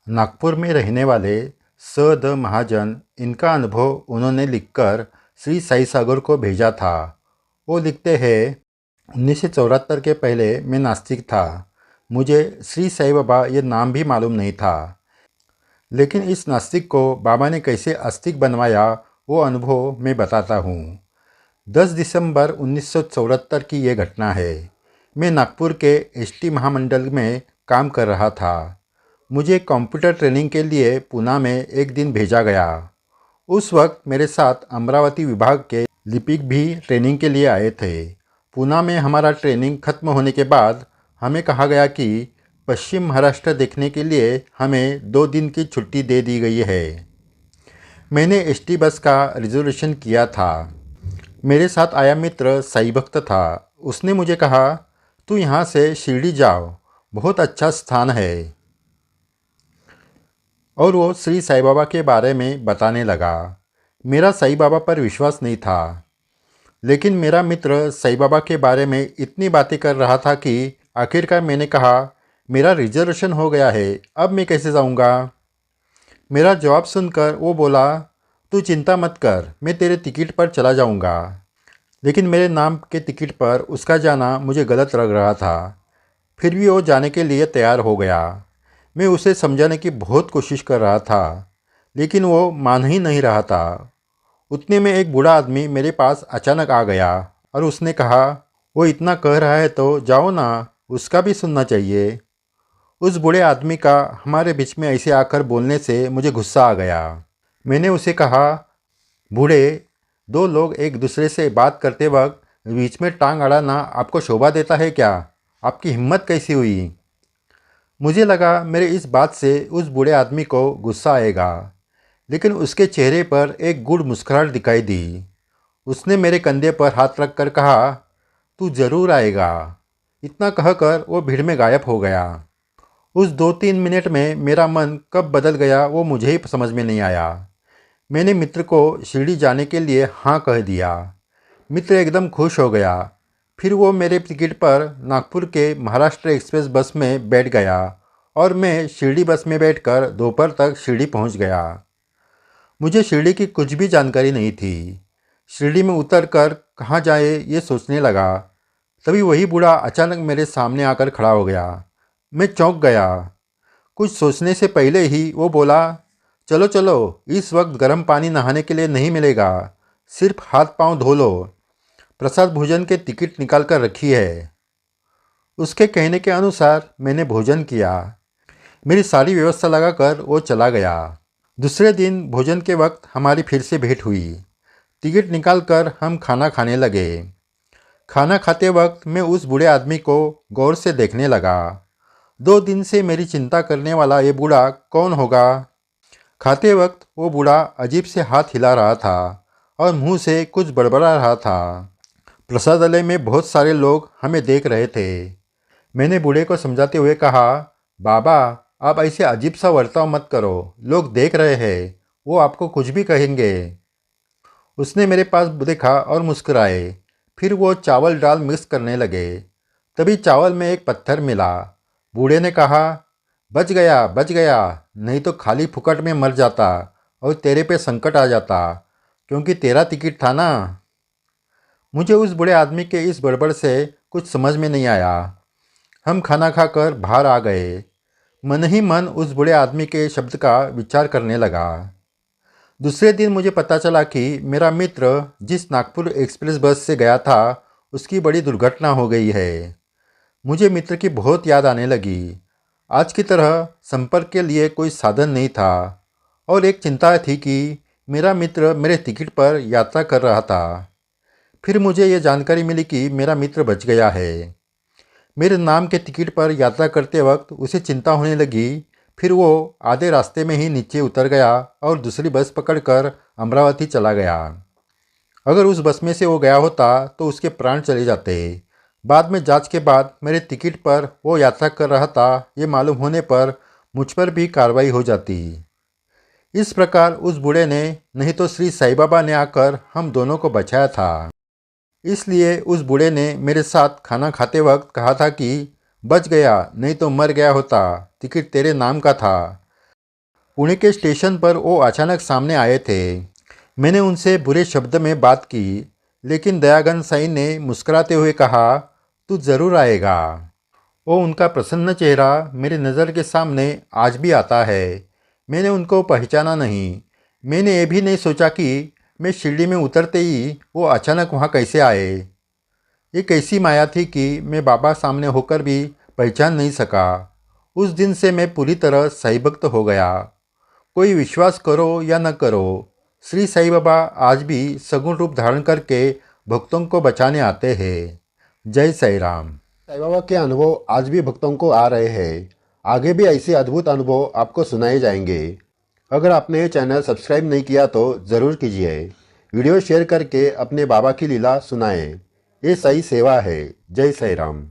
नागपुर में रहने वाले स. द. महाजन, इनका अनुभव उन्होंने लिखकर श्री साई सागर को भेजा था। वो लिखते हैं, 1974 के पहले मैं नास्तिक था। मुझे श्री साई बाबा ये नाम भी मालूम नहीं था। लेकिन इस नास्तिक को बाबा ने कैसे आस्तिक बनवाया, वो अनुभव मैं बताता हूँ। 10 दिसंबर 1974 की ये घटना है। मैं नागपुर के एसटी महामंडल में काम कर रहा था। मुझे कंप्यूटर ट्रेनिंग के लिए पूना में एक दिन भेजा गया। उस वक्त मेरे साथ अमरावती विभाग के लिपिक भी ट्रेनिंग के लिए आए थे। पूना में हमारा ट्रेनिंग खत्म होने के बाद हमें कहा गया कि पश्चिम महाराष्ट्र देखने के लिए हमें 2 दिन की छुट्टी दे दी गई है। मैंने एसटी बस का रिजर्वेशन किया था। मेरे साथ आया मित्र साई भक्त था। उसने मुझे कहा, तू यहाँ से शिरडी जाओ, बहुत अच्छा स्थान है। और वो श्री साई बाबा के बारे में बताने लगा। मेरा साई बाबा पर विश्वास नहीं था, लेकिन मेरा मित्र साई बाबा के बारे में इतनी बातें कर रहा था कि आखिरकार मैंने कहा, मेरा रिजर्वेशन हो गया है, अब मैं कैसे जाऊँगा। मेरा जवाब सुनकर वो बोला, तू चिंता मत कर, मैं तेरे टिकट पर चला जाऊँगा। लेकिन मेरे नाम के टिकट पर उसका जाना मुझे गलत लग रहा था। फिर भी वो जाने के लिए तैयार हो गया। मैं उसे समझाने की बहुत कोशिश कर रहा था, लेकिन वो मान ही नहीं रहा था। उतने में एक बूढ़ा आदमी मेरे पास अचानक आ गया और उसने कहा, वो इतना कह रहा है तो जाओ ना, उसका भी सुनना चाहिए। उस बूढ़े आदमी का हमारे बीच में ऐसे आकर बोलने से मुझे गुस्सा आ गया। मैंने उसे कहा, बूढ़े, 2 लोग एक दूसरे से बात करते वक्त बीच में टांग अड़ाना आपको शोभा देता है क्या? आपकी हिम्मत कैसी हुई? मुझे लगा मेरे इस बात से उस बूढ़े आदमी को गुस्सा आएगा, लेकिन उसके चेहरे पर एक गूढ़ मुस्कुराहट दिखाई दी। उसने मेरे कंधे पर हाथ रखकर कहा, तू जरूर आएगा। इतना कहकर वो भीड़ में गायब हो गया। उस 2-3 मिनट में मेरा मन कब बदल गया वो मुझे ही समझ में नहीं आया। मैंने मित्र को शिरडी जाने के लिए हाँ कह दिया। मित्र एकदम खुश हो गया। फिर वो मेरे टिकट पर नागपुर के महाराष्ट्र एक्सप्रेस बस में बैठ गया और मैं शिरडी बस में बैठकर दोपहर तक शिरडी पहुंच गया। मुझे शिरडी की कुछ भी जानकारी नहीं थी। शिरडी में उतरकर कहाँ जाए ये सोचने लगा। तभी वही बूढ़ा अचानक मेरे सामने आकर खड़ा हो गया। मैं चौंक गया। कुछ सोचने से पहले ही वो बोला, चलो चलो, इस वक्त गर्म पानी नहाने के लिए नहीं मिलेगा, सिर्फ हाथ पांव धो लो। प्रसाद भोजन के टिकट निकाल कर रखी है। उसके कहने के अनुसार मैंने भोजन किया। मेरी सारी व्यवस्था लगाकर वो चला गया। दूसरे दिन भोजन के वक्त हमारी फिर से भेंट हुई। टिकट निकालकर हम खाना खाने लगे। खाना खाते वक्त मैं उस बूढ़े आदमी को गौर से देखने लगा। 2 दिन से मेरी चिंता करने वाला ये बूढ़ा कौन होगा? खाते वक्त वो बूढ़ा अजीब से हाथ हिला रहा था और मुंह से कुछ बड़बड़ा रहा था। प्रसादालय में बहुत सारे लोग हमें देख रहे थे। मैंने बूढ़े को समझाते हुए कहा, बाबा, आप ऐसे अजीब सा बर्ताव मत करो, लोग देख रहे हैं, वो आपको कुछ भी कहेंगे। उसने मेरे पास देखा और मुस्कुराए। फिर वो चावल दाल मिक्स करने लगे। तभी चावल में एक पत्थर मिला। बूढ़े ने कहा, बच गया, नहीं तो खाली फुकट में मर जाता और तेरे पे संकट आ जाता, क्योंकि तेरा टिकट था ना। मुझे उस बूढ़े आदमी के इस बड़बड़ से कुछ समझ में नहीं आया। हम खाना खाकर बाहर आ गए। मन ही मन उस बूढ़े आदमी के शब्द का विचार करने लगा। दूसरे दिन मुझे पता चला कि मेरा मित्र जिस नागपुर एक्सप्रेस बस से गया था, उसकी बड़ी दुर्घटना हो गई है। मुझे मित्र की बहुत याद आने लगी। आज की तरह संपर्क के लिए कोई साधन नहीं था और एक चिंता थी कि मेरा मित्र मेरे टिकट पर यात्रा कर रहा था। फिर मुझे ये जानकारी मिली कि मेरा मित्र बच गया है। मेरे नाम के टिकट पर यात्रा करते वक्त उसे चिंता होने लगी। फिर वो आधे रास्ते में ही नीचे उतर गया और दूसरी बस पकड़कर अमरावती चला गया। अगर उस बस में से वो गया होता तो उसके प्राण चले जाते। बाद में जांच के बाद मेरे टिकट पर वो यात्रा कर रहा था ये मालूम होने पर मुझ पर भी कार्रवाई हो जाती। इस प्रकार उस बूढ़े ने नहीं तो श्री साई बाबा ने आकर हम दोनों को बचाया था। इसलिए उस बूढ़े ने मेरे साथ खाना खाते वक्त कहा था कि बच गया, नहीं तो मर गया होता, टिकट तेरे नाम का था। पुणे के स्टेशन पर वो अचानक सामने आए थे। मैंने उनसे बुरे शब्द में बात की, लेकिन दयागन साई ने मुस्कुराते हुए कहा, तू ज़रूर आएगा। वो उनका प्रसन्न चेहरा मेरी नज़र के सामने आज भी आता है। मैंने उनको पहचाना नहीं। मैंने ये भी नहीं सोचा कि मैं सीढ़ी में उतरते ही वो अचानक वहाँ कैसे आए। एक ऐसी माया थी कि मैं बाबा सामने होकर भी पहचान नहीं सका। उस दिन से मैं पूरी तरह साईं भक्त हो गया। कोई विश्वास करो या न करो, श्री साईं बाबा आज भी सगुण रूप धारण करके भक्तों को बचाने आते हैं। जय साईं राम। साईं बाबा के अनुभव आज भी भक्तों को आ रहे हैं। आगे भी ऐसे अद्भुत अनुभव आपको सुनाए जाएंगे। अगर आपने ये चैनल सब्सक्राइब नहीं किया तो ज़रूर कीजिए। वीडियो शेयर करके अपने बाबा की लीला सुनाएं। ये सही सेवा है। जय साईं राम।